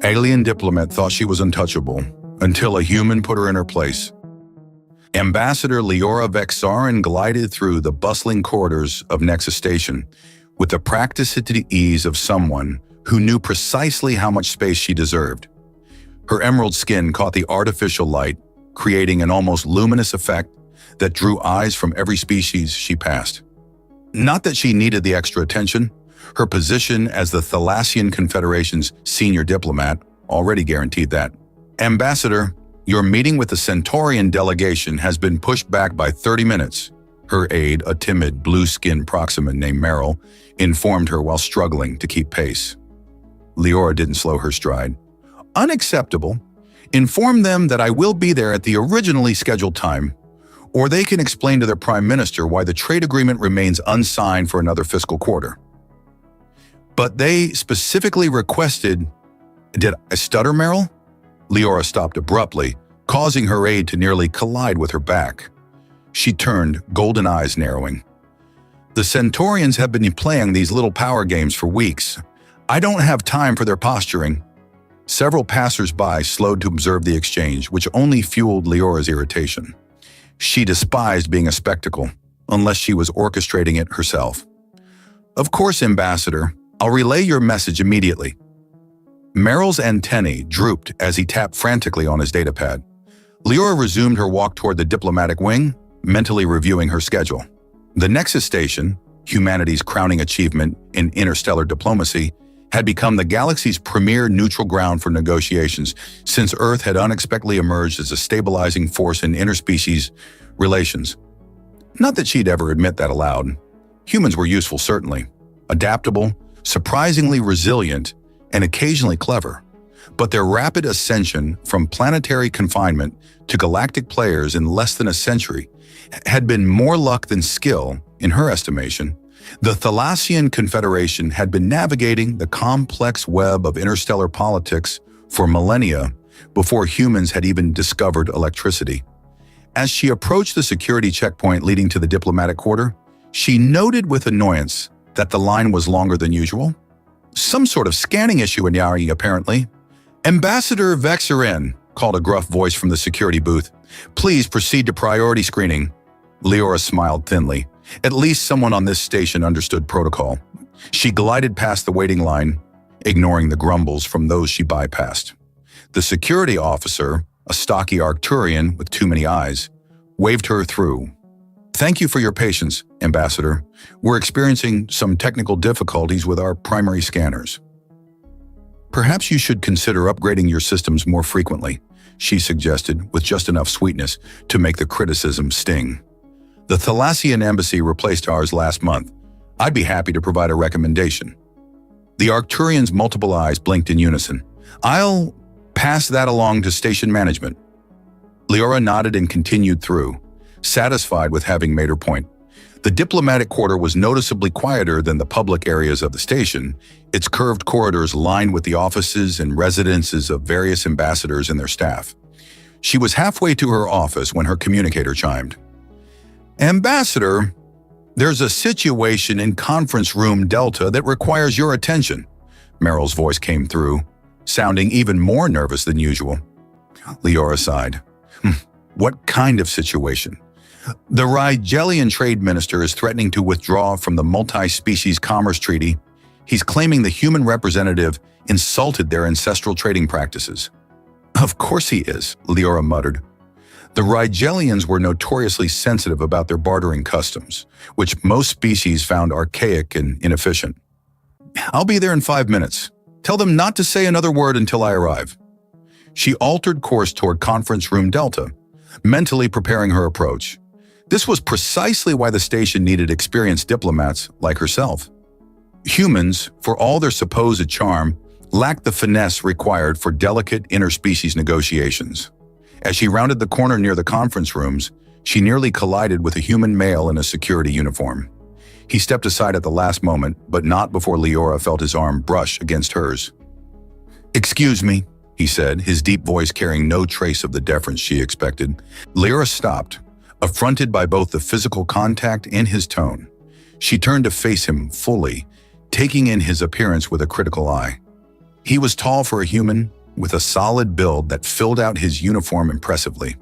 Alien Diplomat thought she was untouchable until a human put her in her place. Ambassador Leora Vexarin glided through the bustling corridors of Nexus Station with the practiced ease of someone who knew precisely how much space she deserved. Her emerald skin caught the artificial light, creating an almost luminous effect that drew eyes from every species she passed. Not that she needed the extra attention. Her position as the Thalassian Confederation's senior diplomat already guaranteed that. Ambassador, your meeting with the Centaurian delegation has been pushed back by 30 minutes. Her aide, a timid, blue-skinned Proximan named Meryl, informed her while struggling to keep pace. Leora didn't slow her stride. Unacceptable. Inform them that I will be there at the originally scheduled time, or they can explain to their Prime Minister why the trade agreement remains unsigned for another fiscal quarter. But they specifically requested— Did I stutter, Meryl? Leora stopped abruptly, causing her aide to nearly collide with her back. She turned, golden eyes narrowing. The Centaurians have been playing these little power games for weeks. I don't have time for their posturing. Several passers-by slowed to observe the exchange, which only fueled Leora's irritation. She despised being a spectacle, unless she was orchestrating it herself. Of course, Ambassador, I'll relay your message immediately. Meryl's antennae drooped as he tapped frantically on his datapad. Leora resumed her walk toward the diplomatic wing, mentally reviewing her schedule. The Nexus Station, humanity's crowning achievement in interstellar diplomacy, had become the galaxy's premier neutral ground for negotiations since Earth had unexpectedly emerged as a stabilizing force in interspecies relations. Not that she'd ever admit that aloud. Humans were useful, certainly. Adaptable, surprisingly resilient, and occasionally clever. But their rapid ascension from planetary confinement to galactic players in less than a century had been more luck than skill, in her estimation. The Thalassian Confederation had been navigating the complex web of interstellar politics for millennia before humans had even discovered electricity. As she approached the security checkpoint leading to the diplomatic quarter, she noted with annoyance that the line was longer than usual. Some sort of scanning issue in Yari, apparently. Ambassador Vexarin, called a gruff voice from the security booth. Please proceed to priority screening. Leora smiled thinly. At least someone on this station understood protocol. She glided past the waiting line, ignoring the grumbles from those she bypassed. The security officer, a stocky Arcturian with too many eyes, waved her through. Thank you for your patience, Ambassador. We're experiencing some technical difficulties with our primary scanners. Perhaps you should consider upgrading your systems more frequently, she suggested with just enough sweetness to make the criticism sting. The Thalassian embassy replaced ours last month. I'd be happy to provide a recommendation. The Arcturian's multiple eyes blinked in unison. I'll pass that along to station management. Leora nodded and continued through, satisfied with having made her point. The diplomatic quarter was noticeably quieter than the public areas of the station, its curved corridors lined with the offices and residences of various ambassadors and their staff. She was halfway to her office when her communicator chimed. Ambassador, there's a situation in Conference Room Delta that requires your attention. Meryl's voice came through, sounding even more nervous than usual. Leora sighed. What kind of situation? The Rigelian Trade Minister is threatening to withdraw from the Multi-Species Commerce Treaty. He's claiming the human representative insulted their ancestral trading practices. Of course he is, Leora muttered. The Rigelians were notoriously sensitive about their bartering customs, which most species found archaic and inefficient. I'll be there in 5 minutes. Tell them not to say another word until I arrive. She altered course toward Conference Room Delta, mentally preparing her approach. This was precisely why the station needed experienced diplomats like herself. Humans, for all their supposed charm, lacked the finesse required for delicate interspecies negotiations. As she rounded the corner near the conference rooms, she nearly collided with a human male in a security uniform. He stepped aside at the last moment, but not before Leora felt his arm brush against hers. Excuse me, he said, his deep voice carrying no trace of the deference she expected. Leora stopped, affronted by both the physical contact and his tone. She turned to face him fully, taking in his appearance with a critical eye. He was tall for a human, with a solid build that filled out his uniform impressively.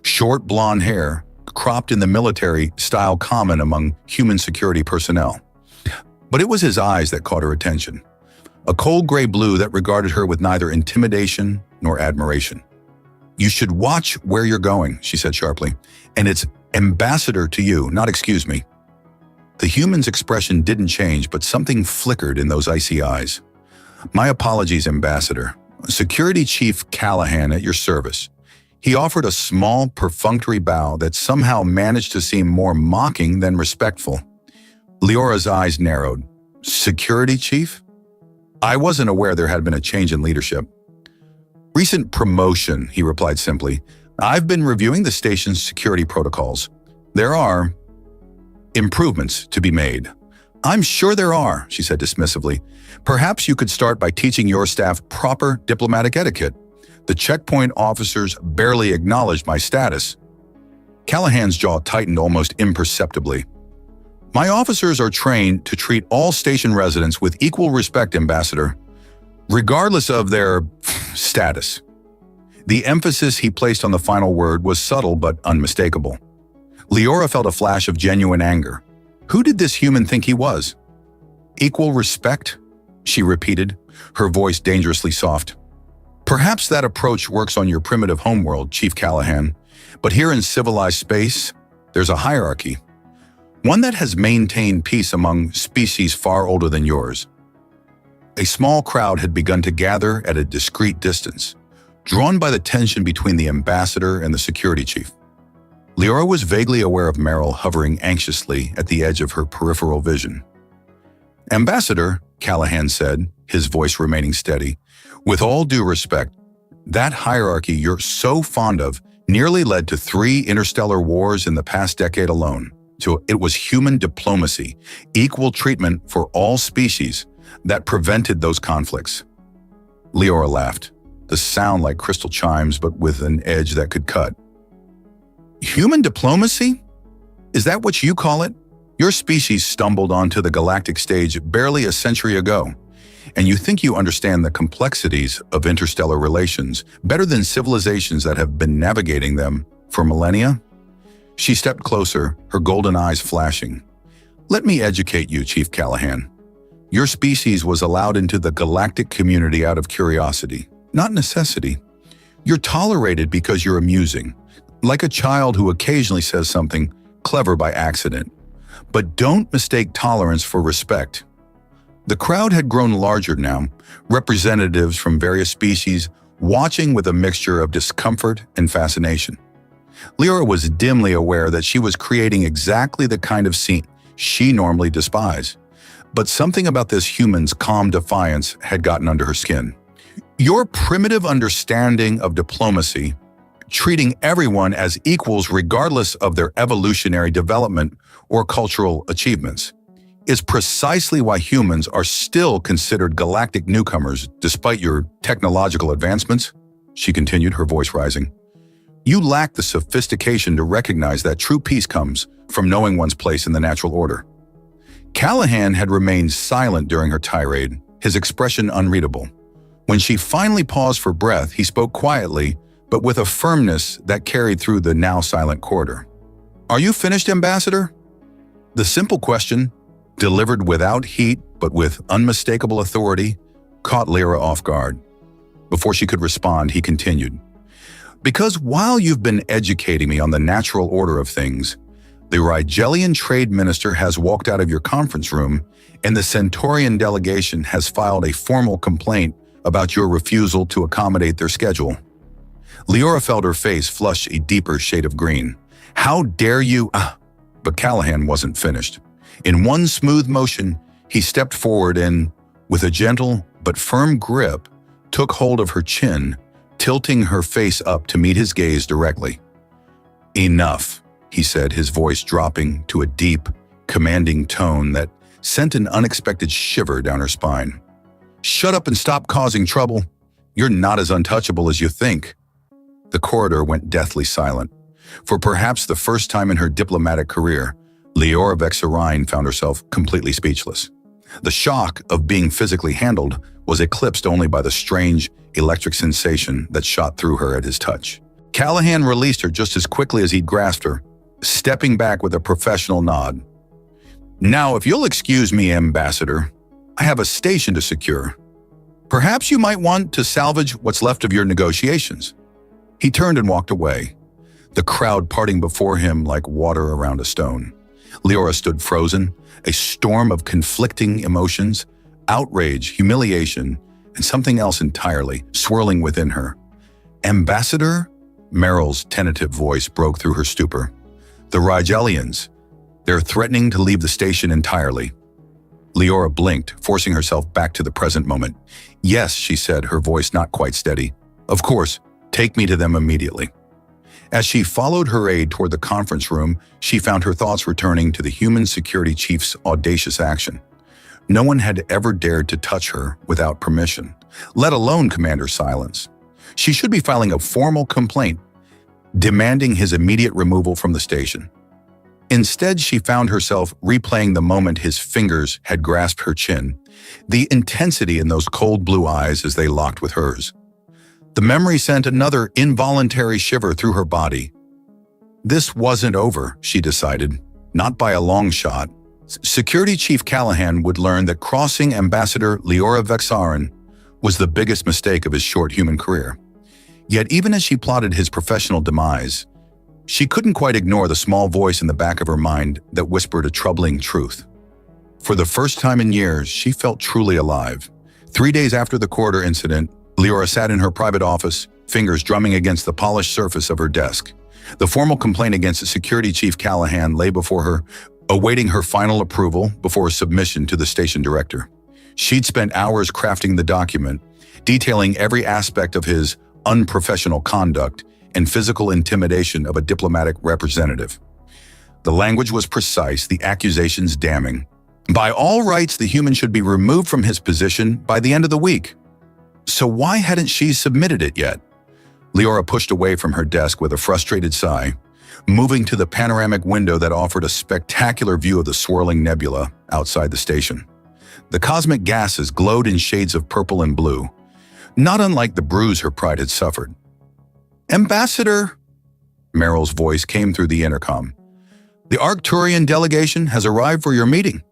Short blonde hair, cropped in the military style common among human security personnel. But it was his eyes that caught her attention. A cold gray blue that regarded her with neither intimidation nor admiration. "You should watch where you're going," she said sharply. "And it's ambassador to you, not excuse me." The human's expression didn't change, but something flickered in those icy eyes. "My apologies, Ambassador. Security Chief Callahan at your service." He offered a small, perfunctory bow that somehow managed to seem more mocking than respectful. Leora's eyes narrowed. "Security Chief?" "I wasn't aware there had been a change in leadership." "Recent promotion," he replied simply. "I've been reviewing the station's security protocols. There are improvements to be made." "I'm sure there are," she said dismissively. "Perhaps you could start by teaching your staff proper diplomatic etiquette. The checkpoint officers barely acknowledged my status." Callahan's jaw tightened almost imperceptibly. "My officers are trained to treat all station residents with equal respect, Ambassador, regardless of their status." The emphasis he placed on the final word was subtle but unmistakable. Leora felt a flash of genuine anger. Who did this human think he was? "Equal respect?" she repeated, her voice dangerously soft. "Perhaps that approach works on your primitive homeworld, Chief Callahan, but here in civilized space, there's a hierarchy. One that has maintained peace among species far older than yours." A small crowd had begun to gather at a discreet distance, drawn by the tension between the ambassador and the security chief. Leora was vaguely aware of Merrill hovering anxiously at the edge of her peripheral vision. "Ambassador," Callahan said, his voice remaining steady, "with all due respect, that hierarchy you're so fond of nearly led to 3 interstellar wars in the past decade alone. So it was human diplomacy, equal treatment for all species, that prevented those conflicts." Leora laughed, the sound like crystal chimes but with an edge that could cut. "Human diplomacy? Is that what you call it? Your species stumbled onto the galactic stage barely a century ago, and you think you understand the complexities of interstellar relations better than civilizations that have been navigating them for millennia?" She stepped closer, her golden eyes flashing. "Let me educate you, Chief Callahan. Your species was allowed into the galactic community out of curiosity, not necessity. You're tolerated because you're amusing, like a child who occasionally says something clever by accident. But don't mistake tolerance for respect." The crowd had grown larger now, representatives from various species watching with a mixture of discomfort and fascination. Leora was dimly aware that she was creating exactly the kind of scene she normally despised. But something about this human's calm defiance had gotten under her skin. "Your primitive understanding of diplomacy, treating everyone as equals regardless of their evolutionary development or cultural achievements, is precisely why humans are still considered galactic newcomers despite your technological advancements," she continued, her voice rising. "You lack the sophistication to recognize that true peace comes from knowing one's place in the natural order." Callahan had remained silent during her tirade, his expression unreadable. When she finally paused for breath, he spoke quietly, but with a firmness that carried through the now silent corridor. "Are you finished, Ambassador?" The simple question, delivered without heat but with unmistakable authority, caught Leora off guard. Before she could respond, he continued, "Because while you've been educating me on the natural order of things, the Rigelian Trade Minister has walked out of your conference room, and the Centaurian delegation has filed a formal complaint about your refusal to accommodate their schedule." Leora felt her face flush a deeper shade of green. "How dare you—" But Callahan wasn't finished. In one smooth motion, he stepped forward and, with a gentle but firm grip, took hold of her chin, tilting her face up to meet his gaze directly. "Enough," he said, his voice dropping to a deep, commanding tone that sent an unexpected shiver down her spine. "Shut up and stop causing trouble. You're not as untouchable as you think." The corridor went deathly silent. For perhaps the first time in her diplomatic career, Leora Vexarine found herself completely speechless. The shock of being physically handled was eclipsed only by the strange electric sensation that shot through her at his touch. Callahan released her just as quickly as he'd grasped her, stepping back with a professional nod. "Now, if you'll excuse me, Ambassador, I have a station to secure. Perhaps you might want to salvage what's left of your negotiations." He turned and walked away, the crowd parting before him like water around a stone. Leora stood frozen, a storm of conflicting emotions, outrage, humiliation, and something else entirely swirling within her. "Ambassador?" Meryl's tentative voice broke through her stupor. "The Rigelians. They're threatening to leave the station entirely." Leora blinked, forcing herself back to the present moment. "Yes," she said, her voice not quite steady. "Of course, take me to them immediately." As she followed her aide toward the conference room, she found her thoughts returning to the human security chief's audacious action. No one had ever dared to touch her without permission, let alone Commander Silence. She should be filing a formal complaint, demanding his immediate removal from the station. Instead, she found herself replaying the moment his fingers had grasped her chin, the intensity in those cold blue eyes as they locked with hers. The memory sent another involuntary shiver through her body. This wasn't over, she decided, not by a long shot. Security Chief Callahan would learn that crossing Ambassador Leora Vexarin was the biggest mistake of his short human career. Yet even as she plotted his professional demise, she couldn't quite ignore the small voice in the back of her mind that whispered a troubling truth. For the first time in years, she felt truly alive. 3 days after the corridor incident, Leora sat in her private office, fingers drumming against the polished surface of her desk. The formal complaint against the Security Chief Callahan lay before her, awaiting her final approval before submission to the station director. She'd spent hours crafting the document, detailing every aspect of his unprofessional conduct and physical intimidation of a diplomatic representative. The language was precise, the accusations damning. By all rights, the human should be removed from his position by the end of the week. So why hadn't she submitted it yet? Leora pushed away from her desk with a frustrated sigh, moving to the panoramic window that offered a spectacular view of the swirling nebula outside the station. The cosmic gases glowed in shades of purple and blue, not unlike the bruise her pride had suffered. "Ambassador," Meryl's voice came through the intercom. "The Arcturian delegation has arrived for your meeting."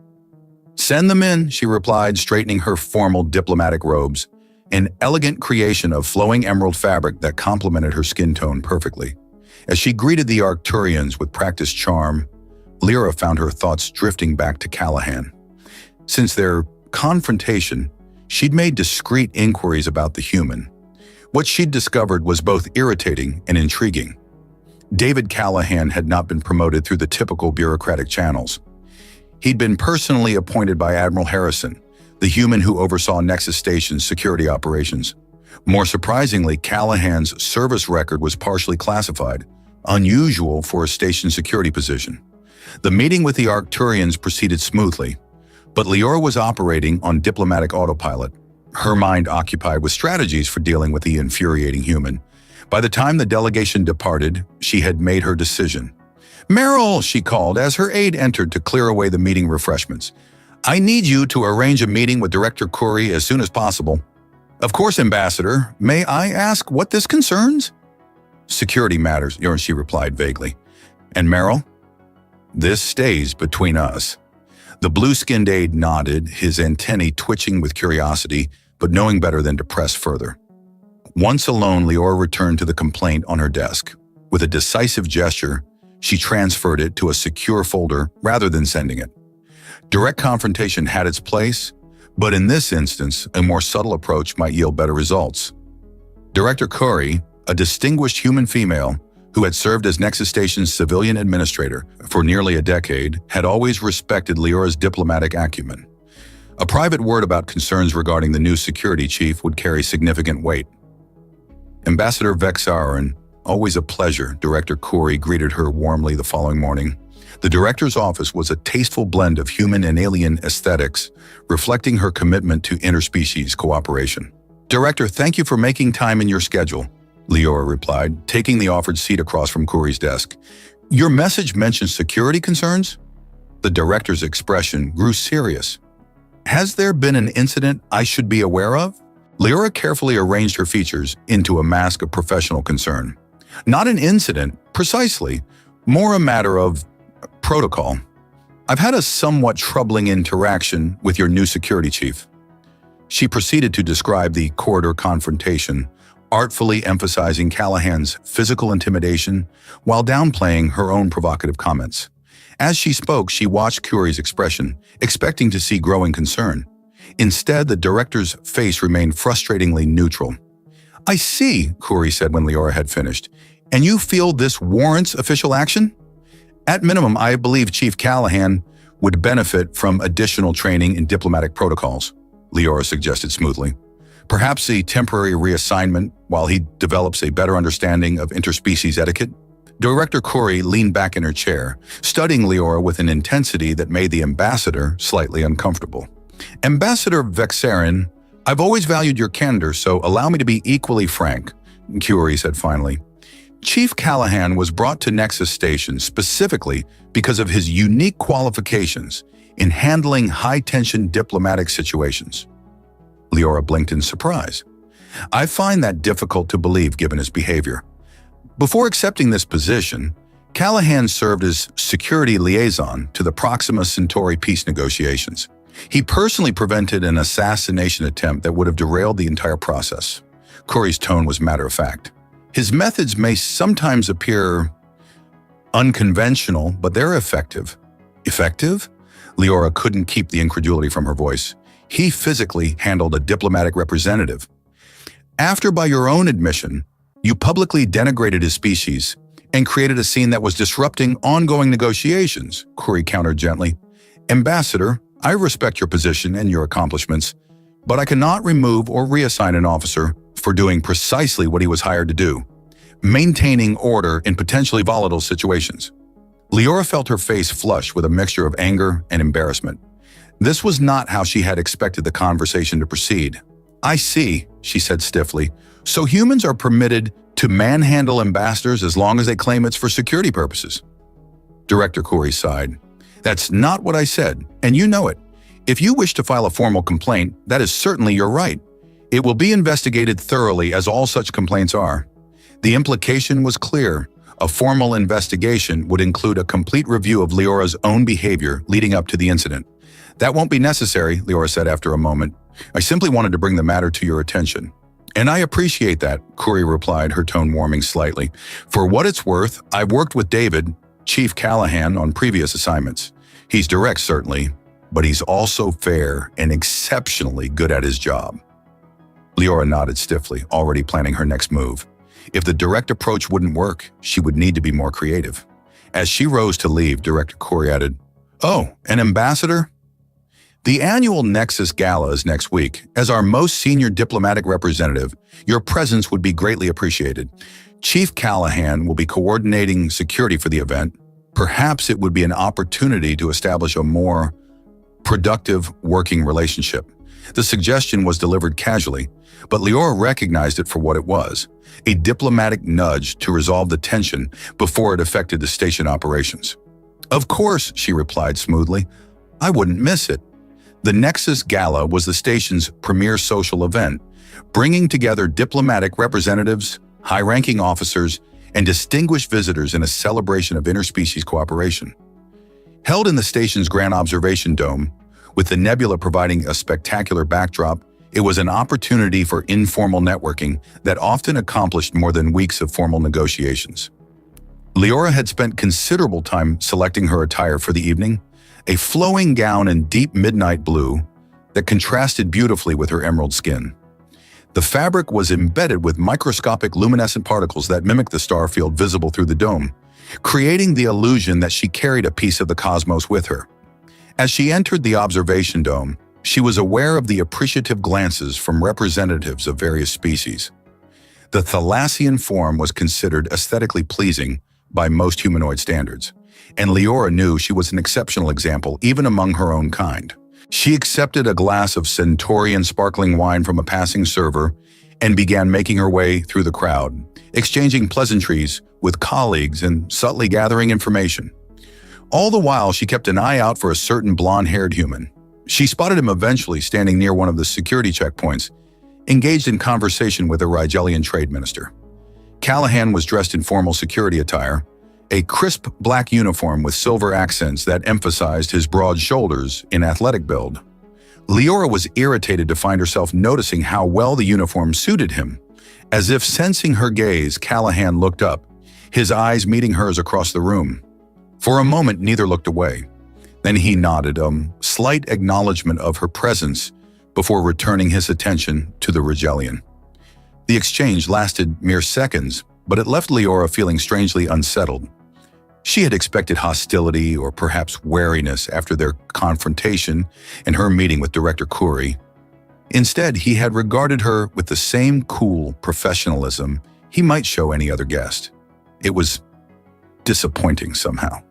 "Send them in," she replied, straightening her formal diplomatic robes, an elegant creation of flowing emerald fabric that complemented her skin tone perfectly. As she greeted the Arcturians with practiced charm, Leora found her thoughts drifting back to Callahan. Since their confrontation, she'd made discreet inquiries about the human. What she'd discovered was both irritating and intriguing. David Callahan had not been promoted through the typical bureaucratic channels. He'd been personally appointed by Admiral Harrison, the human who oversaw Nexus Station's security operations. More surprisingly, Callahan's service record was partially classified, unusual for a station security position. The meeting with the Arcturians proceeded smoothly, but Leora was operating on diplomatic autopilot, her mind occupied with strategies for dealing with the infuriating human. By the time the delegation departed, she had made her decision. "Meryl," she called as her aide entered to clear away the meeting refreshments. "I need you to arrange a meeting with Director Curry as soon as possible." "Of course, Ambassador. May I ask what this concerns?" "Security matters," she replied vaguely. "And Meryl?" "This stays between us." The blue-skinned aide nodded, his antennae twitching with curiosity, but knowing better than to press further. Once alone, Leora returned to the complaint on her desk. With a decisive gesture, she transferred it to a secure folder rather than sending it. Direct confrontation had its place, but in this instance, a more subtle approach might yield better results. Director Curry, a distinguished human female who had served as Nexus Station's civilian administrator for nearly a decade, had always respected Leora's diplomatic acumen. A private word about concerns regarding the new security chief would carry significant weight. Ambassador Vexarin, always a pleasure, Director Curry greeted her warmly the following morning. The director's office was a tasteful blend of human and alien aesthetics, reflecting her commitment to interspecies cooperation. "Director, thank you for making time in your schedule," Leora replied, taking the offered seat across from Curry's desk. "Your message mentions security concerns?" The director's expression grew serious. Has there been an incident I should be aware of? Leora carefully arranged her features into a mask of professional concern. Not an incident, precisely, more a matter of protocol. I've had a somewhat troubling interaction with your new security chief. She proceeded to describe the corridor confrontation, artfully emphasizing Callahan's physical intimidation while downplaying her own provocative comments. As she spoke, she watched Curie's expression, expecting to see growing concern. Instead, the director's face remained frustratingly neutral. "I see," Curie said when Leora had finished. "And you feel this warrants official action?" "At minimum, I believe Chief Callahan would benefit from additional training in diplomatic protocols," Leora suggested smoothly. "Perhaps a temporary reassignment while he develops a better understanding of interspecies etiquette?" Director Curie leaned back in her chair, studying Leora with an intensity that made the ambassador slightly uncomfortable. "Ambassador Vexarin, I've always valued your candor, so allow me to be equally frank," Curie said finally. "Chief Callahan was brought to Nexus Station specifically because of his unique qualifications in handling high-tension diplomatic situations." Leora blinked in surprise. "I find that difficult to believe given his behavior. Before accepting this position, Callahan served as security liaison to the Proxima Centauri peace negotiations. He personally prevented an assassination attempt that would have derailed the entire process." Curie's tone was matter-of-fact. "His methods may sometimes appear unconventional, but they're effective." "Effective?" Leora couldn't keep the incredulity from her voice. "He physically handled a diplomatic representative. After, by your own admission, you publicly denigrated his species and created a scene that was disrupting ongoing negotiations," Curie countered gently. "Ambassador, I respect your position and your accomplishments, but I cannot remove or reassign an officer for doing precisely what he was hired to do, maintaining order in potentially volatile situations." Leora felt her face flush with a mixture of anger and embarrassment. This was not how she had expected the conversation to proceed. "I see," she said stiffly. "So humans are permitted to manhandle ambassadors as long as they claim it's for security purposes?" Director Curie sighed. "That's not what I said, and you know it. If you wish to file a formal complaint, that is certainly your right. It will be investigated thoroughly, as all such complaints are." The implication was clear. A formal investigation would include a complete review of Leora's own behavior leading up to the incident. "That won't be necessary," Leora said after a moment. "I simply wanted to bring the matter to your attention." "And I appreciate that," Curie replied, her tone warming slightly. "For what it's worth, I've worked with David, Chief Callahan, on previous assignments. He's direct, certainly, but he's also fair and exceptionally good at his job." Leora nodded stiffly, already planning her next move. If the direct approach wouldn't work, she would need to be more creative. As she rose to leave, Director Curie added, "Oh, an ambassador? The annual Nexus Gala is next week. As our most senior diplomatic representative, your presence would be greatly appreciated. Chief Callahan will be coordinating security for the event. Perhaps it would be an opportunity to establish a more productive working relationship." The suggestion was delivered casually, but Leora recognized it for what it was, a diplomatic nudge to resolve the tension before it affected the station operations. "Of course," she replied smoothly. "I wouldn't miss it." The Nexus Gala was the station's premier social event, bringing together diplomatic representatives, high-ranking officers, and distinguished visitors in a celebration of interspecies cooperation. Held in the station's Grand Observation Dome, with the nebula providing a spectacular backdrop, it was an opportunity for informal networking that often accomplished more than weeks of formal negotiations. Leora had spent considerable time selecting her attire for the evening, a flowing gown in deep midnight blue that contrasted beautifully with her emerald skin. The fabric was embedded with microscopic luminescent particles that mimicked the star field visible through the dome, creating the illusion that she carried a piece of the cosmos with her. As she entered the observation dome, she was aware of the appreciative glances from representatives of various species. The Thalassian form was considered aesthetically pleasing by most humanoid standards, and Leora knew she was an exceptional example even among her own kind. She accepted a glass of Centaurian sparkling wine from a passing server and began making her way through the crowd, exchanging pleasantries with colleagues and subtly gathering information. All the while, she kept an eye out for a certain blonde-haired human. She spotted him eventually standing near one of the security checkpoints, engaged in conversation with a Rigelian trade minister. Callahan was dressed in formal security attire, a crisp black uniform with silver accents that emphasized his broad shoulders in athletic build. Leora was irritated to find herself noticing how well the uniform suited him. As if sensing her gaze, Callahan looked up, his eyes meeting hers across the room. For a moment, neither looked away. Then he nodded, a slight acknowledgement of her presence before returning his attention to the Rigelian. The exchange lasted mere seconds, but it left Leora feeling strangely unsettled. She had expected hostility or perhaps wariness after their confrontation and her meeting with Director Khoury. Instead, he had regarded her with the same cool professionalism he might show any other guest. It was disappointing somehow.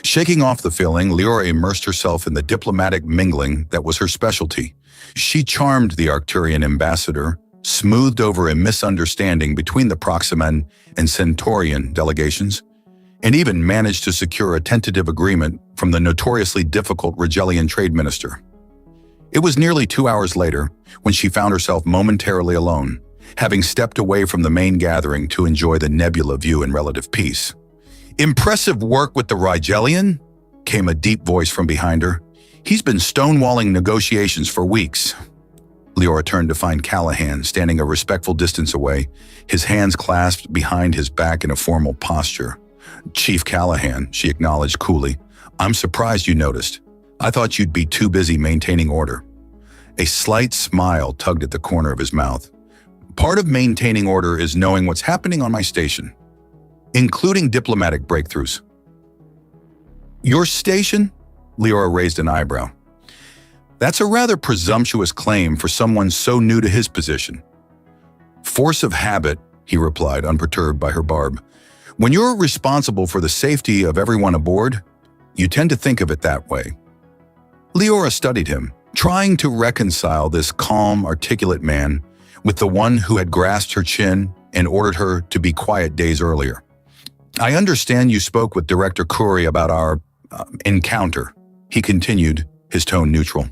Shaking off the feeling, Leora immersed herself in the diplomatic mingling that was her specialty. She charmed the Arcturian ambassador, smoothed over a misunderstanding between the Proximan and Centaurian delegations, and even managed to secure a tentative agreement from the notoriously difficult Rigelian trade minister. It was nearly 2 hours later when she found herself momentarily alone, having stepped away from the main gathering to enjoy the nebula view in relative peace. "Impressive work with the Rigelian," came a deep voice from behind her. "He's been stonewalling negotiations for weeks." Leora turned to find Callahan standing a respectful distance away, his hands clasped behind his back in a formal posture. "Chief Callahan," she acknowledged coolly, "I'm surprised you noticed. I thought you'd be too busy maintaining order." A slight smile tugged at the corner of his mouth. "Part of maintaining order is knowing what's happening on my station, including diplomatic breakthroughs." "Your station?" Leora raised an eyebrow. "That's a rather presumptuous claim for someone so new to his position." "Force of habit," he replied, unperturbed by her barb. "When you're responsible for the safety of everyone aboard, you tend to think of it that way." Leora studied him, trying to reconcile this calm, articulate man with the one who had grasped her chin and ordered her to be quiet days earlier. "I understand you spoke with Director Khoury about our encounter," he continued, his tone neutral.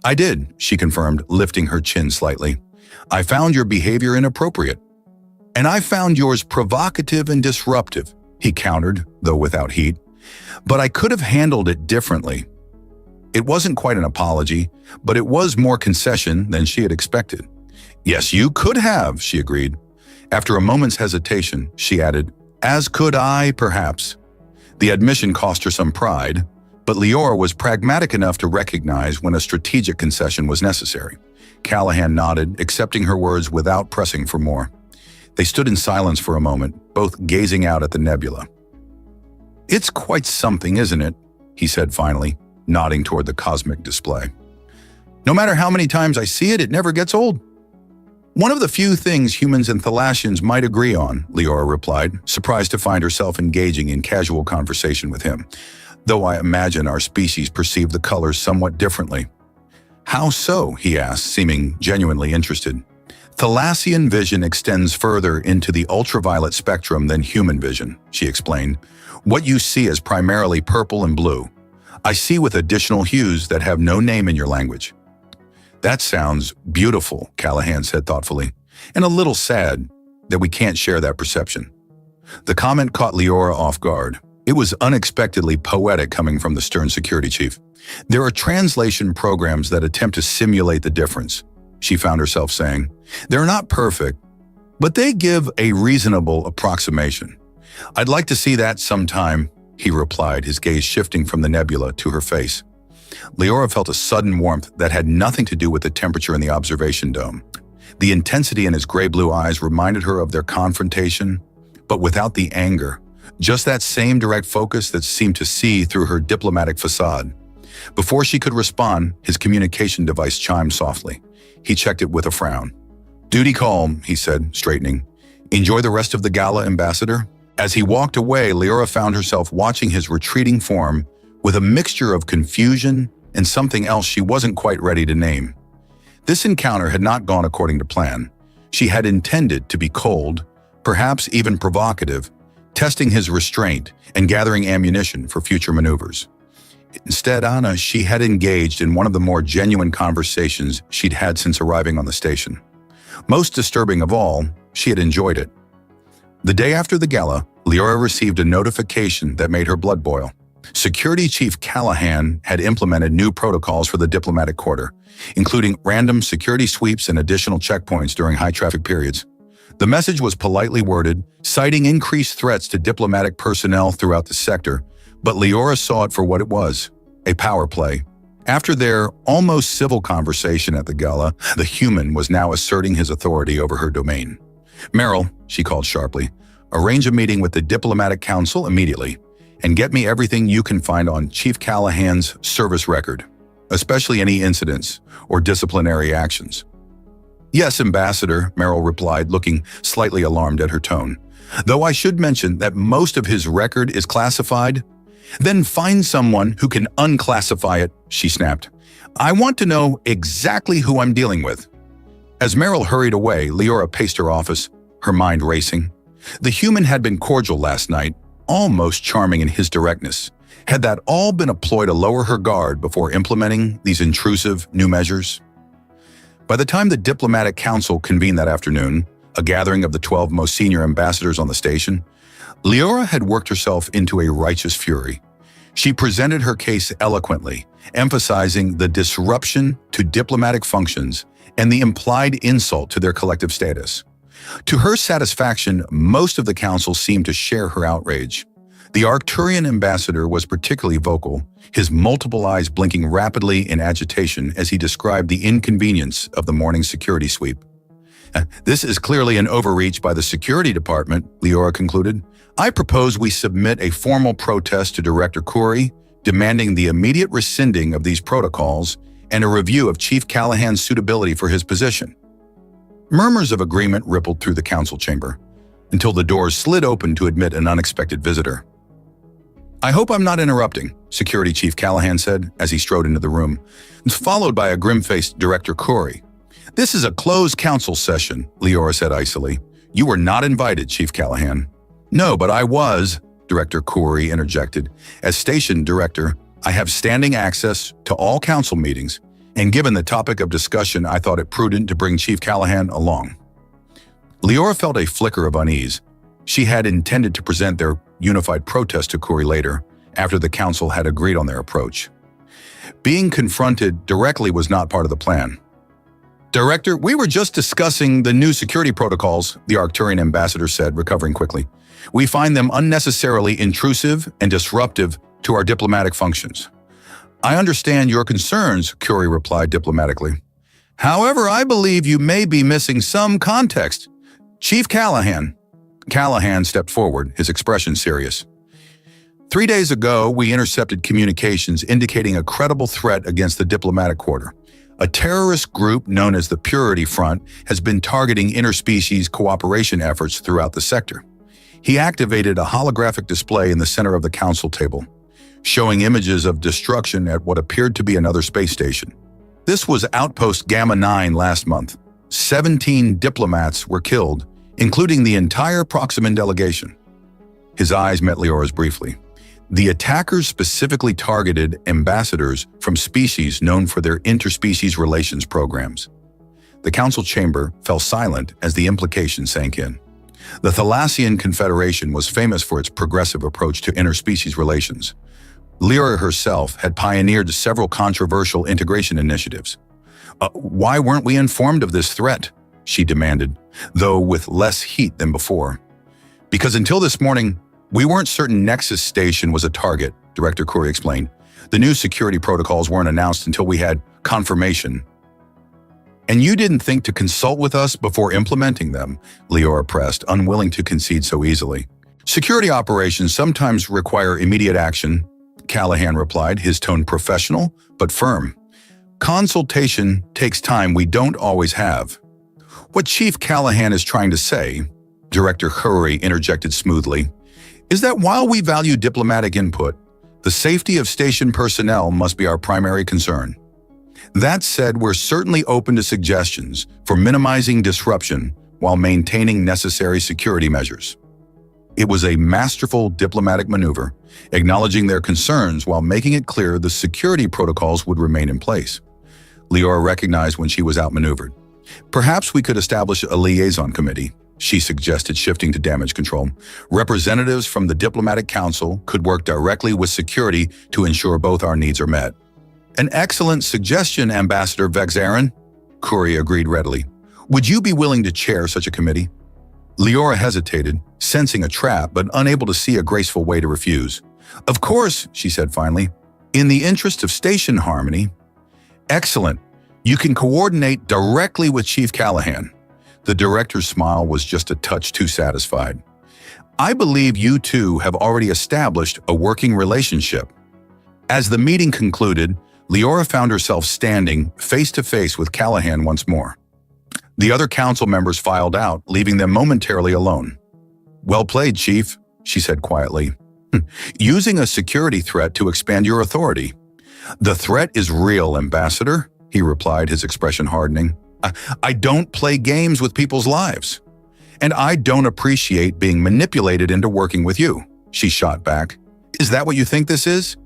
"I did," she confirmed, lifting her chin slightly. "I found your behavior inappropriate." "And I found yours provocative and disruptive," he countered, though without heat. "But I could have handled it differently." It wasn't quite an apology, but it was more concession than she had expected. "Yes, you could have," she agreed. After a moment's hesitation, she added, "As could I, perhaps." The admission cost her some pride, but Leora was pragmatic enough to recognize when a strategic concession was necessary. Callahan nodded, accepting her words without pressing for more. They stood in silence for a moment, both gazing out at the nebula. "It's quite something, isn't it?" he said finally, nodding toward the cosmic display. "No matter how many times I see it, it never gets old." "One of the few things humans and Thalassians might agree on," Leora replied, surprised to find herself engaging in casual conversation with him, "though I imagine our species perceive the colors somewhat differently." "How so?" he asked, seeming genuinely interested. "Thalassian vision extends further into the ultraviolet spectrum than human vision," she explained. "What you see is primarily purple and blue. I see with additional hues that have no name in your language." "That sounds beautiful," Callahan said thoughtfully, "and a little sad that we can't share that perception." The comment caught Leora off guard. It was unexpectedly poetic coming from the stern security chief. "There are translation programs that attempt to simulate the difference," she found herself saying. "They're not perfect, but they give a reasonable approximation. I'd like to see that sometime," he replied, his gaze shifting from the nebula to her face. Leora felt a sudden warmth that had nothing to do with the temperature in the observation dome. The intensity in his gray-blue eyes reminded her of their confrontation, but without the anger, just that same direct focus that seemed to see through her diplomatic facade. Before she could respond, his communication device chimed softly. He checked it with a frown. "Duty call," he said, straightening. "Enjoy the rest of the gala, Ambassador." As he walked away, Leora found herself watching his retreating form with a mixture of confusion and something else she wasn't quite ready to name. This encounter had not gone according to plan. She had intended to be cold, perhaps even provocative, testing his restraint and gathering ammunition for future maneuvers. Instead, Anna, she had engaged in one of the more genuine conversations she'd had since arriving on the station. Most disturbing of all, she had enjoyed it. The day after the gala, Leora received a notification that made her blood boil. Security Chief Callahan had implemented new protocols for the diplomatic quarter, including random security sweeps and additional checkpoints during high-traffic periods. The message was politely worded, citing increased threats to diplomatic personnel throughout the sector, but Leora saw it for what it was, a power play. After their almost civil conversation at the gala, the human was now asserting his authority over her domain. "Meryl," she called sharply, "arrange a meeting with the Diplomatic Council immediately, and get me everything you can find on Chief Callahan's service record, especially any incidents or disciplinary actions." "Yes, Ambassador," Meryl replied, looking slightly alarmed at her tone. "Though I should mention that most of his record is classified." "Then find someone who can unclassify it," she snapped. "I want to know exactly who I'm dealing with." As Meryl hurried away, Leora paced her office, her mind racing. The human had been cordial last night, almost charming in his directness. Had that all been a ploy to lower her guard before implementing these intrusive new measures? By the time the Diplomatic Council convened that afternoon, a gathering of the 12 most senior ambassadors on the station, Leora had worked herself into a righteous fury. She presented her case eloquently, emphasizing the disruption to diplomatic functions and the implied insult to their collective status. To her satisfaction, most of the council seemed to share her outrage. The Arcturian ambassador was particularly vocal, his multiple eyes blinking rapidly in agitation as he described the inconvenience of the morning security sweep. "This is clearly an overreach by the security department," Leora concluded. "I propose we submit a formal protest to Director Khoury, demanding the immediate rescinding of these protocols and a review of Chief Callahan's suitability for his position." Murmurs of agreement rippled through the council chamber, until the doors slid open to admit an unexpected visitor. "I hope I'm not interrupting," Security Chief Callahan said as he strode into the room, followed by a grim-faced Director Khoury. "This is a closed council session," Leora said icily. "You were not invited, Chief Callahan." "No, but I was," Director Khoury interjected. "As station director, I have standing access to all council meetings, and given the topic of discussion, I thought it prudent to bring Chief Callahan along." Leora felt a flicker of unease. She had intended to present their unified protest to Khoury later, after the council had agreed on their approach. Being confronted directly was not part of the plan. "Director, we were just discussing the new security protocols," the Arcturian ambassador said, recovering quickly. "We find them unnecessarily intrusive and disruptive to our diplomatic functions." "I understand your concerns," Khoury replied diplomatically. "However, I believe you may be missing some context. Chief Callahan." Callahan stepped forward, his expression serious. "3 days ago, we intercepted communications indicating a credible threat against the diplomatic quarter. A terrorist group known as the Purity Front has been targeting interspecies cooperation efforts throughout the sector." He activated a holographic display in the center of the council table, showing images of destruction at what appeared to be another space station. "This was Outpost Gamma 9 last month. 17 diplomats were killed, including the entire Proximan delegation." His eyes met Leora's briefly. The attackers specifically targeted ambassadors from species known for their interspecies relations programs. The council chamber fell silent as the implication sank in. The Thalassian Confederation was famous for its progressive approach to interspecies relations. Leora herself had pioneered several controversial integration initiatives. "Why weren't we informed of this threat?" she demanded, though with less heat than before. "Because until this morning, we weren't certain Nexus Station was a target," Director Khoury explained. "The new security protocols weren't announced until we had confirmation." "And you didn't think to consult with us before implementing them?" Leora pressed, unwilling to concede so easily. "Security operations sometimes require immediate action," Callahan replied, his tone professional but firm. "Consultation takes time we don't always have." "What Chief Callahan is trying to say," Director Khoury interjected smoothly, "is that while we value diplomatic input, the safety of station personnel must be our primary concern. That said, we're certainly open to suggestions for minimizing disruption while maintaining necessary security measures." It was a masterful diplomatic maneuver, acknowledging their concerns while making it clear the security protocols would remain in place. Leora recognized when she was outmaneuvered. Perhaps we could establish a liaison committee, she suggested, shifting to damage control. Representatives from the Diplomatic Council could work directly with security to ensure both our needs are met. An excellent suggestion, Ambassador Vexarin, Kuri agreed readily. Would you be willing to chair such a committee? Leora hesitated, sensing a trap but unable to see a graceful way to refuse. Of course, she said finally. In the interest of station harmony. Excellent. You can coordinate directly with Chief Callahan. The director's smile was just a touch too satisfied. I believe you two have already established a working relationship. As the meeting concluded, Leora found herself standing face to face with Callahan once more. The other council members filed out, leaving them momentarily alone. Well played, Chief, she said quietly. Using a security threat to expand your authority. The threat is real, Ambassador, he replied, his expression hardening. I don't play games with people's lives. And I don't appreciate being manipulated into working with you, she shot back. Is that what you think this is?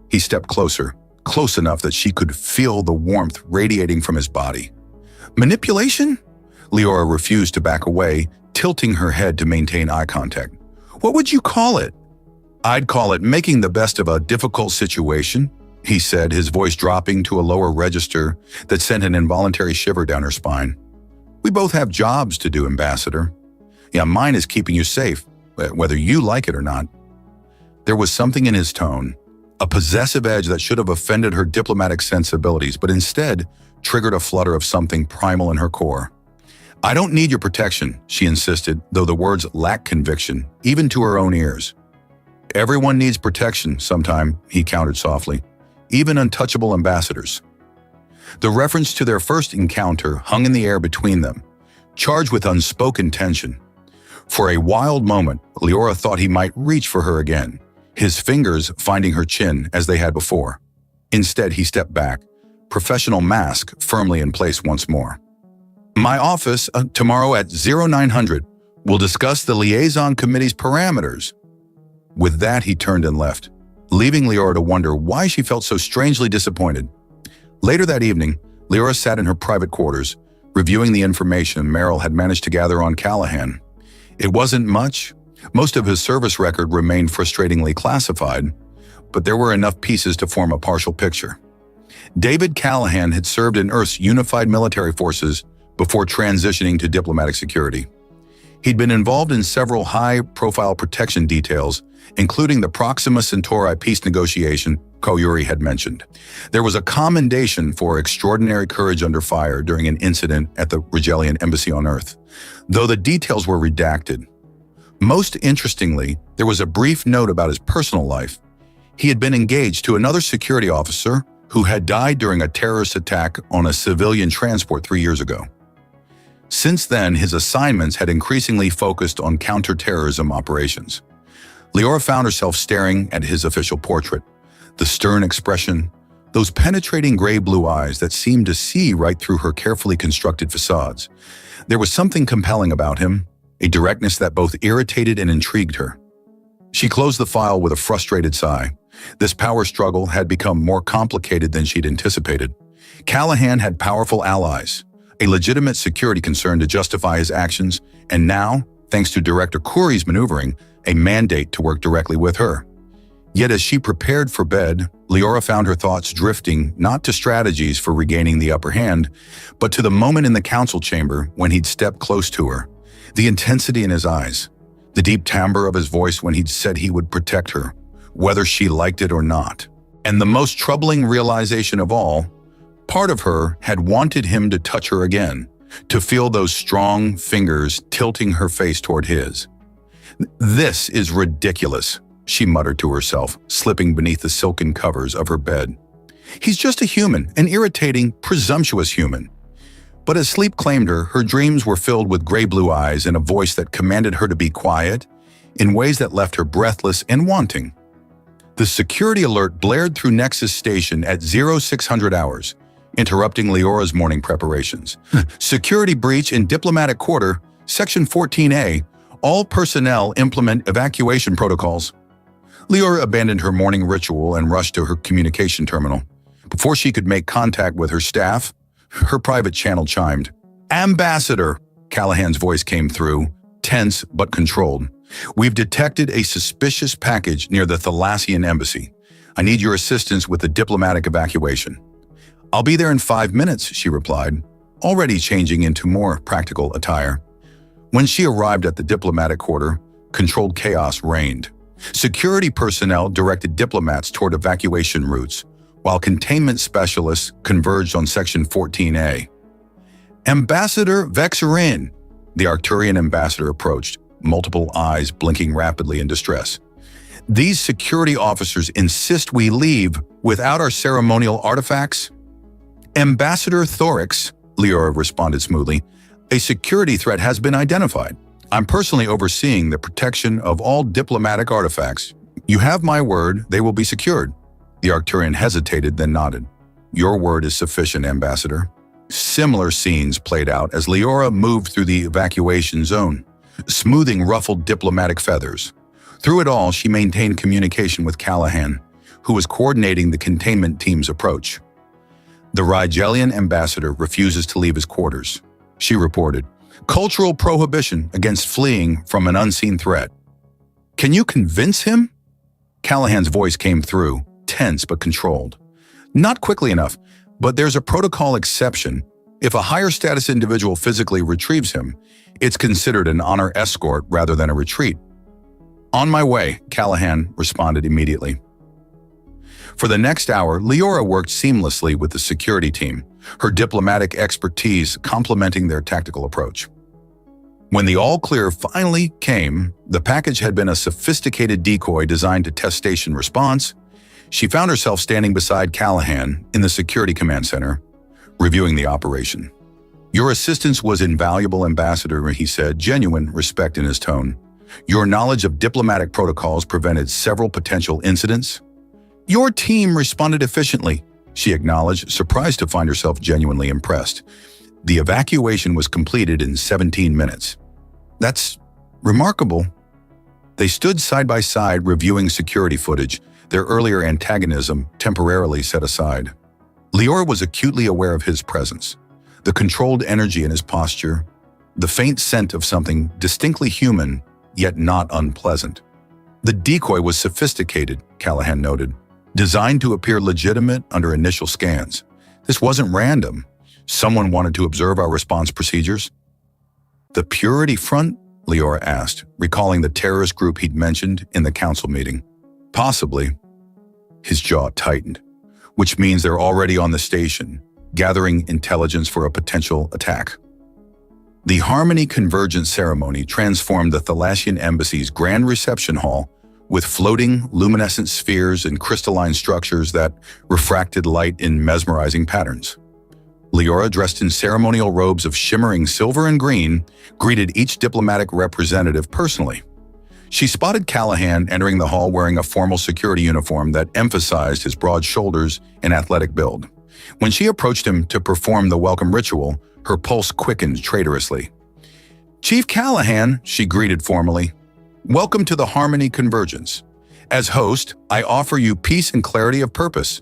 He stepped closer, close enough that she could feel the warmth radiating from his body. Manipulation? Leora refused to back away, tilting her head to maintain eye contact. What would you call it? I'd call it making the best of a difficult situation, he said, his voice dropping to a lower register that sent an involuntary shiver down her spine. We both have jobs to do, Ambassador. Yeah, mine is keeping you safe, whether you like it or not. There was something in his tone, a possessive edge that should have offended her diplomatic sensibilities, but instead triggered a flutter of something primal in her core. I don't need your protection, she insisted, though the words lacked conviction, even to her own ears. Everyone needs protection sometime, he countered softly, even untouchable ambassadors. The reference to their first encounter hung in the air between them, charged with unspoken tension. For a wild moment, Leora thought he might reach for her again, his fingers finding her chin as they had before. Instead, he stepped back, professional mask firmly in place once more. My office, tomorrow at 0900, will discuss the liaison committee's parameters. With that, he turned and left, leaving Leora to wonder why she felt so strangely disappointed. Later that evening, Leora sat in her private quarters, reviewing the information Merrill had managed to gather on Callahan. It wasn't much. Most of his service record remained frustratingly classified, but there were enough pieces to form a partial picture. David Callahan had served in Earth's unified military forces before transitioning to diplomatic security. He'd been involved in several high-profile protection details, including the Proxima Centauri peace negotiation Koyuri had mentioned. There was a commendation for extraordinary courage under fire during an incident at the Rigelian embassy on Earth, though the details were redacted. Most interestingly, there was a brief note about his personal life. He had been engaged to another security officer who had died during a terrorist attack on a civilian transport 3 years ago. Since then, his assignments had increasingly focused on counterterrorism operations. Leora found herself staring at his official portrait, the stern expression, those penetrating gray-blue eyes that seemed to see right through her carefully constructed facades. There was something compelling about him, a directness that both irritated and intrigued her. She closed the file with a frustrated sigh. This power struggle had become more complicated than she'd anticipated. Callahan had powerful allies, a legitimate security concern to justify his actions, and now, thanks to Director Kuri's maneuvering, a mandate to work directly with her. Yet as she prepared for bed, Leora found her thoughts drifting not to strategies for regaining the upper hand, but to the moment in the council chamber when he'd stepped close to her, the intensity in his eyes, the deep timbre of his voice when he'd said he would protect her, whether she liked it or not. And the most troubling realization of all, part of her had wanted him to touch her again, to feel those strong fingers tilting her face toward his. This is ridiculous, she muttered to herself, slipping beneath the silken covers of her bed. He's just a human, an irritating, presumptuous human. But as sleep claimed her, her dreams were filled with gray-blue eyes and a voice that commanded her to be quiet in ways that left her breathless and wanting. The security alert blared through Nexus Station at 0600 hours, interrupting Leora's morning preparations. Security breach in Diplomatic Quarter, Section 14A. All personnel implement evacuation protocols. Leora abandoned her morning ritual and rushed to her communication terminal. Before she could make contact with her staff, her private channel chimed. "Ambassador," Callahan's voice came through, tense but controlled. "We've detected a suspicious package near the Thalassian embassy. I need your assistance with the diplomatic evacuation." "I'll be there in 5 minutes," she replied, already changing into more practical attire. When she arrived at the diplomatic quarter, controlled chaos reigned. Security personnel directed diplomats toward evacuation routes, while containment specialists converged on Section 14A. "Ambassador Vexerin," the Arcturian ambassador approached, multiple eyes blinking rapidly in distress. "These security officers insist we leave without our ceremonial artifacts?" "Ambassador Thorix," Leora responded smoothly, "a security threat has been identified. I'm personally overseeing the protection of all diplomatic artifacts. You have my word, they will be secured." The Arcturian hesitated, then nodded. "Your word is sufficient, Ambassador." Similar scenes played out as Leora moved through the evacuation zone, smoothing ruffled diplomatic feathers. Through it all, she maintained communication with Callahan, who was coordinating the containment team's approach. "The Rigelian ambassador refuses to leave his quarters," she reported. "Cultural prohibition against fleeing from an unseen threat." "Can you convince him?" Callahan's voice came through, tense but controlled. "Not quickly enough, but there's a protocol exception. If a higher status individual physically retrieves him, it's considered an honor escort rather than a retreat." "On my way," Callahan responded immediately. For the next hour, Leora worked seamlessly with the security team, her diplomatic expertise complementing their tactical approach. When the all-clear finally came, the package had been a sophisticated decoy designed to test station response. She found herself standing beside Callahan in the security command center, reviewing the operation. "Your assistance was invaluable, Ambassador," he said, genuine respect in his tone. "Your knowledge of diplomatic protocols prevented several potential incidents." "Your team responded efficiently," she acknowledged, surprised to find herself genuinely impressed. "The evacuation was completed in 17 minutes. "That's remarkable." They stood side by side reviewing security footage, their earlier antagonism temporarily set aside. Leora was acutely aware of his presence, the controlled energy in his posture, the faint scent of something distinctly human, yet not unpleasant. The decoy was sophisticated, Callahan noted, designed to appear legitimate under initial scans. This wasn't random. Someone wanted to observe our response procedures. "The Purity Front?" Leora asked, recalling the terrorist group he'd mentioned in the council meeting. "Possibly." His jaw tightened, which means they're already on the station, gathering intelligence for a potential attack. The Harmony Convergence ceremony transformed the Thalassian embassy's grand reception hall with floating, luminescent spheres and crystalline structures that refracted light in mesmerizing patterns. Leora, dressed in ceremonial robes of shimmering silver and green, greeted each diplomatic representative personally. She spotted Callahan entering the hall wearing a formal security uniform that emphasized his broad shoulders and athletic build. When she approached him to perform the welcome ritual, her pulse quickened traitorously. "Chief Callahan," she greeted formally. "Welcome to the Harmony Convergence. As host, I offer you peace and clarity of purpose."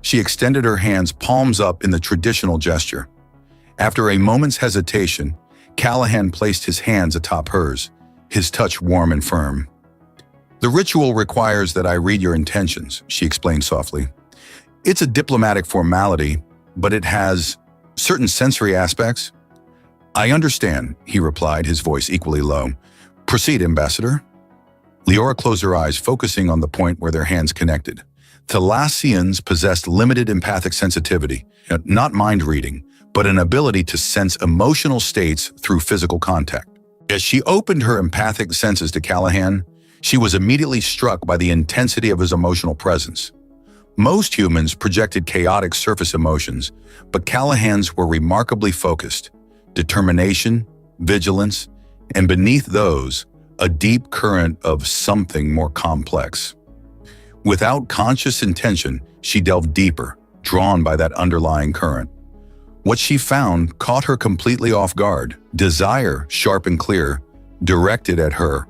She extended her hands palms up in the traditional gesture. After a moment's hesitation, Callahan placed his hands atop hers, his touch warm and firm. "The ritual requires that I read your intentions," she explained softly. "It's a diplomatic formality, but it has certain sensory aspects." "I understand," he replied, his voice equally low. "Proceed, Ambassador." Leora closed her eyes, focusing on the point where their hands connected. Thalassians possessed limited empathic sensitivity, not mind reading, but an ability to sense emotional states through physical contact. As she opened her empathic senses to Callahan, she was immediately struck by the intensity of his emotional presence. Most humans projected chaotic surface emotions, but Callahan's were remarkably focused. Determination, vigilance, and beneath those, a deep current of something more complex. Without conscious intention, she delved deeper, drawn by that underlying current. What she found caught her completely off guard. Desire, sharp and clear, directed at her.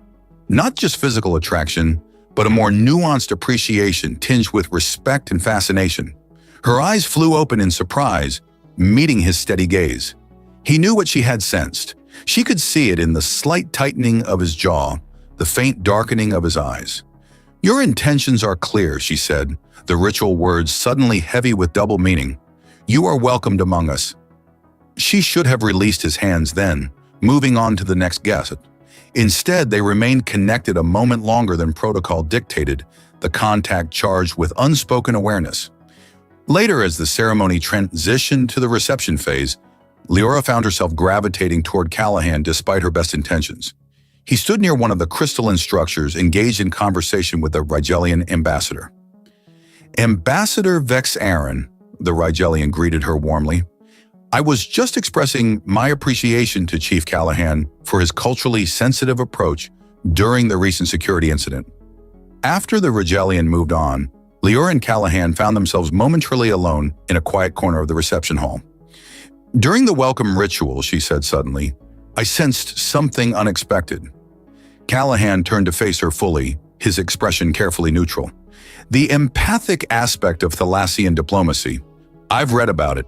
Not just physical attraction, but a more nuanced appreciation tinged with respect and fascination. Her eyes flew open in surprise, meeting his steady gaze. He knew what she had sensed. She could see it in the slight tightening of his jaw, the faint darkening of his eyes. "Your intentions are clear," she said, the ritual words suddenly heavy with double meaning. "You are welcomed among us." She should have released his hands then, moving on to the next guest. Instead, they remained connected a moment longer than protocol dictated, the contact charged with unspoken awareness. Later, as the ceremony transitioned to the reception phase, Leora found herself gravitating toward Callahan despite her best intentions. He stood near one of the crystalline structures, engaged in conversation with the Rigelian ambassador. "Ambassador Vex Aaron," the Rigelian greeted her warmly. "I was just expressing my appreciation to Chief Callahan for his culturally sensitive approach during the recent security incident." After the Rigelian moved on, Leora and Callahan found themselves momentarily alone in a quiet corner of the reception hall. "During the welcome ritual," she said suddenly, "I sensed something unexpected." Callahan turned to face her fully, his expression carefully neutral. "The empathic aspect of Thalassian diplomacy. I've read about it."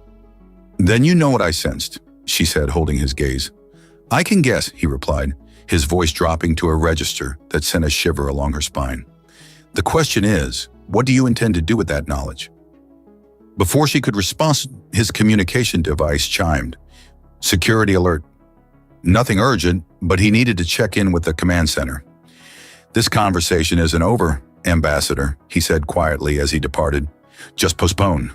"Then you know what I sensed," she said, holding his gaze. "I can guess," he replied, his voice dropping to a register that sent a shiver along her spine. "The question is, what do you intend to do with that knowledge?" Before she could respond, his communication device chimed. "Security alert." Nothing urgent, but he needed to check in with the command center. "This conversation isn't over, Ambassador," he said quietly as he departed. "Just postpone."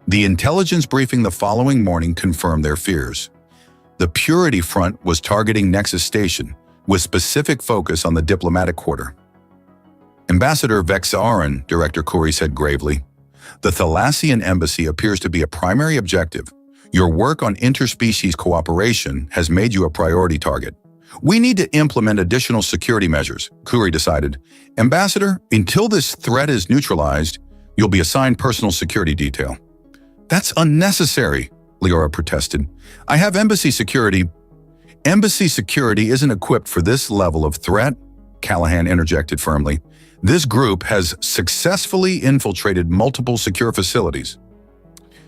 The intelligence briefing the following morning confirmed their fears. The Purity Front was targeting Nexus Station, with specific focus on the diplomatic quarter. "Ambassador Vex Aaron," Director Khoury said gravely, "the Thalassian embassy appears to be a primary objective. Your work on interspecies cooperation has made you a priority target. We need to implement additional security measures," Khoury decided. "Ambassador, until this threat is neutralized, you'll be assigned personal security detail." "That's unnecessary," Leora protested. "I have embassy security." "Embassy security isn't equipped for this level of threat," Callahan interjected firmly. "This group has successfully infiltrated multiple secure facilities."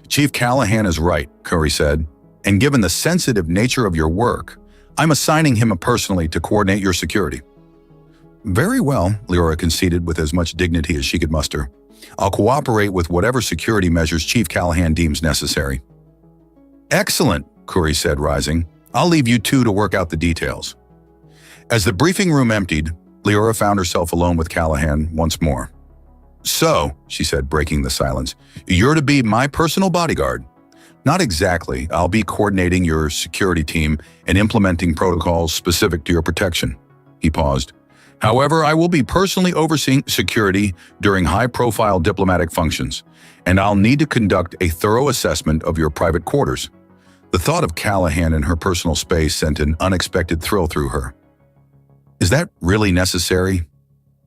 "Chief Callahan is right," Khoury said, "and given the sensitive nature of your work, I'm assigning him personally to coordinate your security." "Very well," Leora conceded with as much dignity as she could muster. "I'll cooperate with whatever security measures Chief Callahan deems necessary." "Excellent," Khoury said, rising. "I'll leave you two to work out the details." As the briefing room emptied, Leora found herself alone with Callahan once more. "So," she said, breaking the silence, "you're to be my personal bodyguard." "Not exactly. I'll be coordinating your security team and implementing protocols specific to your protection." He paused. "However, I will be personally overseeing security during high-profile diplomatic functions, and I'll need to conduct a thorough assessment of your private quarters." The thought of Callahan in her personal space sent an unexpected thrill through her. "Is that really necessary?"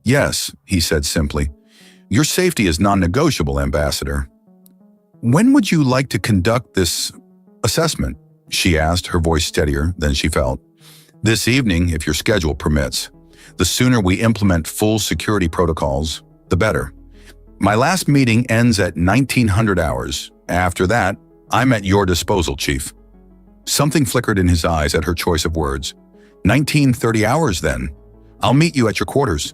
"Yes," he said simply. "Your safety is non-negotiable, Ambassador." "When would you like to conduct this assessment?" she asked, her voice steadier than she felt. "This evening, if your schedule permits. The sooner we implement full security protocols, the better. My last meeting ends at 1900 hours. After that, I'm at your disposal, Chief." Something flickered in his eyes at her choice of words. 1930 hours, then. I'll meet you at your quarters."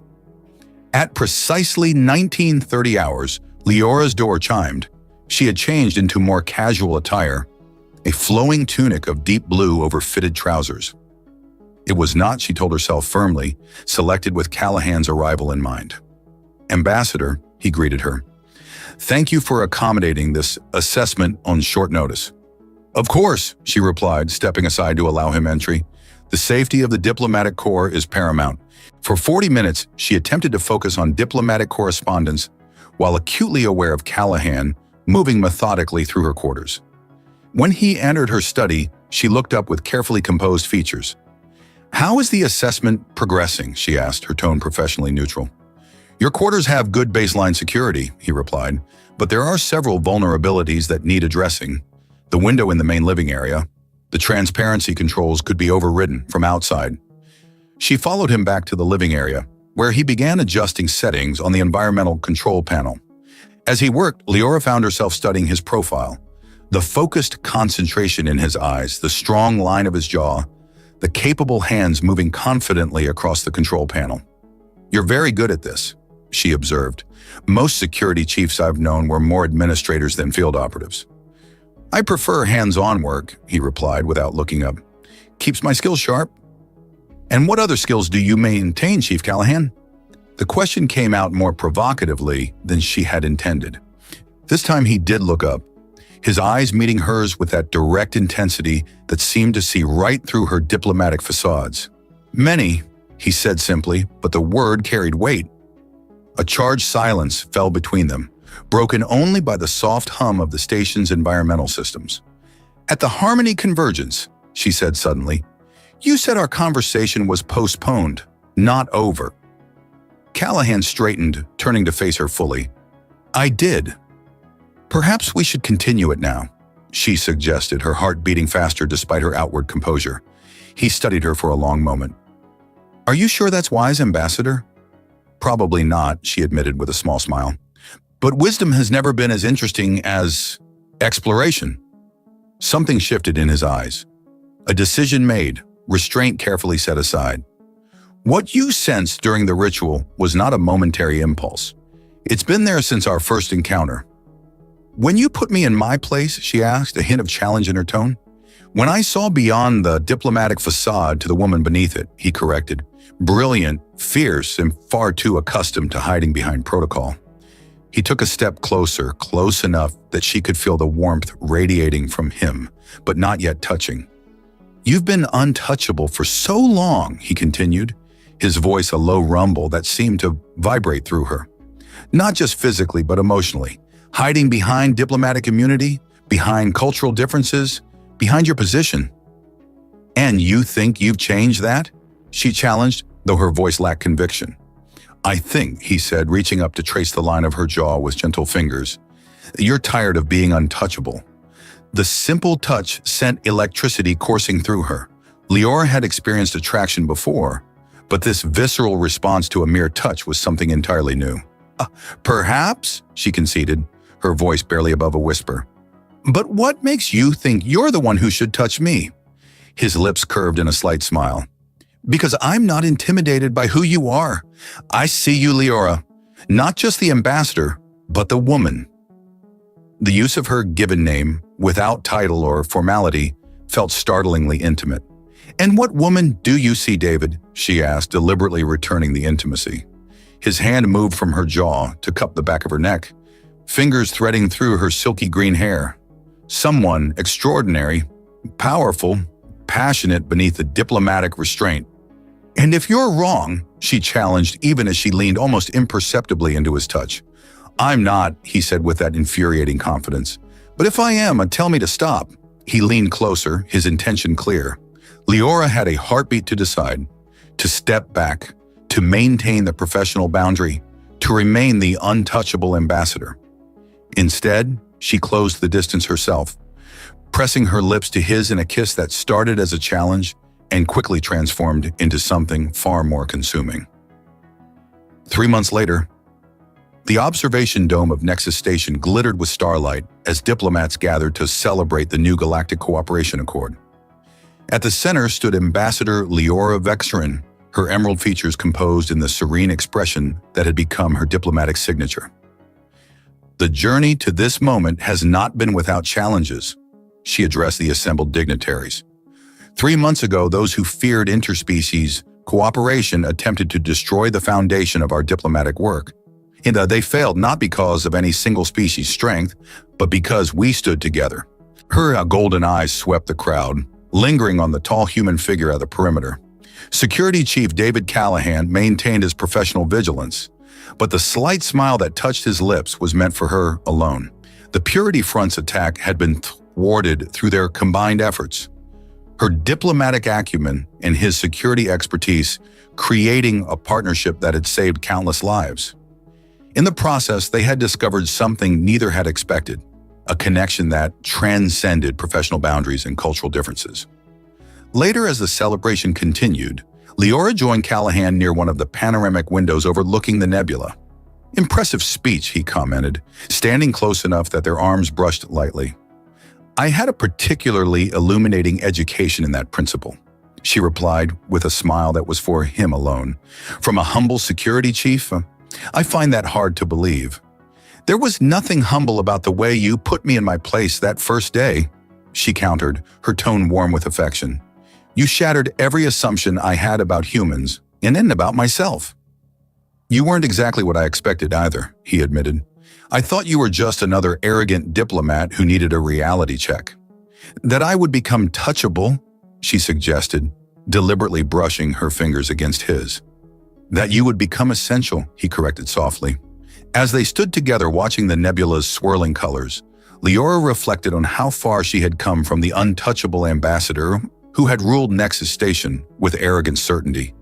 At precisely 1930 hours, Leora's door chimed. She had changed into more casual attire, a flowing tunic of deep blue over fitted trousers. It was not, she told herself firmly, selected with Callahan's arrival in mind. "Ambassador," he greeted her. "Thank you for accommodating this assessment on short notice." "Of course," she replied, stepping aside to allow him entry. "The safety of the diplomatic corps is paramount." For 40 minutes, she attempted to focus on diplomatic correspondence while acutely aware of Callahan moving methodically through her quarters. When he entered her study, she looked up with carefully composed features. "How is the assessment progressing?" she asked, her tone professionally neutral. "Your quarters have good baseline security," he replied, "but there are several vulnerabilities that need addressing. The window in the main living area. The transparency controls could be overridden from outside. She followed him back to the living area, where he began adjusting settings on the environmental control panel. As he worked, Leora found herself studying his profile. The focused concentration in his eyes, the strong line of his jaw, the capable hands moving confidently across the control panel. "You're very good at this," she observed. "Most security chiefs I've known were more administrators than field operatives." "I prefer hands-on work," he replied without looking up. "Keeps my skills sharp." "And what other skills do you maintain, Chief Callahan?" The question came out more provocatively than she had intended. This time he did look up, his eyes meeting hers with that direct intensity that seemed to see right through her diplomatic facades. "Many," he said simply, but the word carried weight. A charged silence fell between them, broken only by the soft hum of the station's environmental systems. "At the Harmony Convergence," she said suddenly, "you said our conversation was postponed, not over." Callahan straightened, turning to face her fully. "I did. Perhaps we should continue it now," she suggested, her heart beating faster despite her outward composure. He studied her for a long moment. "Are you sure that's wise, Ambassador?" "Probably not," she admitted with a small smile. "But wisdom has never been as interesting as exploration." Something shifted in his eyes. A decision made, restraint carefully set aside. "What you sensed during the ritual was not a momentary impulse. It's been there since our first encounter." "When you put me in my place," she asked, a hint of challenge in her tone. "When I saw beyond the diplomatic facade to the woman beneath it," he corrected. "Brilliant, fierce, and far too accustomed to hiding behind protocol." He took a step closer, close enough that she could feel the warmth radiating from him, but not yet touching. "You've been untouchable for so long," he continued, his voice a low rumble that seemed to vibrate through her. "Not just physically, but emotionally. Hiding behind diplomatic immunity, behind cultural differences, behind your position." "And you think you've changed that?" she challenged, though her voice lacked conviction. "I think," he said, reaching up to trace the line of her jaw with gentle fingers, "you're tired of being untouchable." The simple touch sent electricity coursing through her. Leora had experienced attraction before, but this visceral response to a mere touch was something entirely new. "Perhaps," she conceded, her voice barely above a whisper. "But what makes you think you're the one who should touch me?" His lips curved in a slight smile. "Because I'm not intimidated by who you are. I see you, Leora, not just the ambassador, but the woman." The use of her given name, without title or formality, felt startlingly intimate. "And what woman do you see, David?" she asked, deliberately returning the intimacy. His hand moved from her jaw to cup the back of her neck, fingers threading through her silky green hair. Someone extraordinary, powerful, passionate beneath the diplomatic restraint. "And if you're wrong," she challenged even as she leaned almost imperceptibly into his touch. "I'm not," he said with that infuriating confidence. "But if I am, tell me to stop." He leaned closer, his intention clear. Leora had a heartbeat to decide, to step back, to maintain the professional boundary, to remain the untouchable ambassador. Instead, she closed the distance herself, pressing her lips to his in a kiss that started as a challenge and quickly transformed into something far more consuming. 3 months later, the observation dome of Nexus Station glittered with starlight as diplomats gathered to celebrate the new Galactic Cooperation Accord. At the center stood Ambassador Leora Vexarin, her emerald features composed in the serene expression that had become her diplomatic signature. "The journey to this moment has not been without challenges," she addressed the assembled dignitaries. 3 months ago, those who feared interspecies cooperation attempted to destroy the foundation of our diplomatic work. And they failed not because of any single species' strength, but because we stood together. Her golden eyes swept the crowd, lingering on the tall human figure at the perimeter. Security Chief David Callahan maintained his professional vigilance, but the slight smile that touched his lips was meant for her alone. The Purity Front's attack had been thwarted through their combined efforts. Her diplomatic acumen and his security expertise creating a partnership that had saved countless lives. In the process, they had discovered something neither had expected, a connection that transcended professional boundaries and cultural differences. Later, as the celebration continued, Leora joined Callahan near one of the panoramic windows overlooking the nebula. "Impressive speech," he commented, standing close enough that their arms brushed lightly. "I had a particularly illuminating education in that principle," she replied with a smile that was for him alone. "From a humble security chief? I find that hard to believe." "There was nothing humble about the way you put me in my place that first day," she countered, her tone warm with affection. "You shattered every assumption I had about humans, and about myself." "You weren't exactly what I expected either," he admitted. "I thought you were just another arrogant diplomat who needed a reality check." "That I would become touchable," she suggested, deliberately brushing her fingers against his. "That you would become essential," he corrected softly. As they stood together watching the nebula's swirling colors, Leora reflected on how far she had come from the untouchable ambassador who had ruled Nexus Station with arrogant certainty.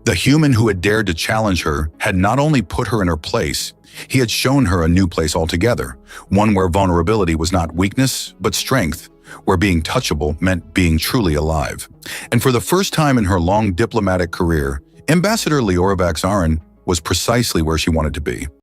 The human who had dared to challenge her had not only put her in her place, he had shown her a new place altogether, one where vulnerability was not weakness, but strength, where being touchable meant being truly alive. And for the first time in her long diplomatic career, Ambassador Leora Vaxarin was precisely where she wanted to be.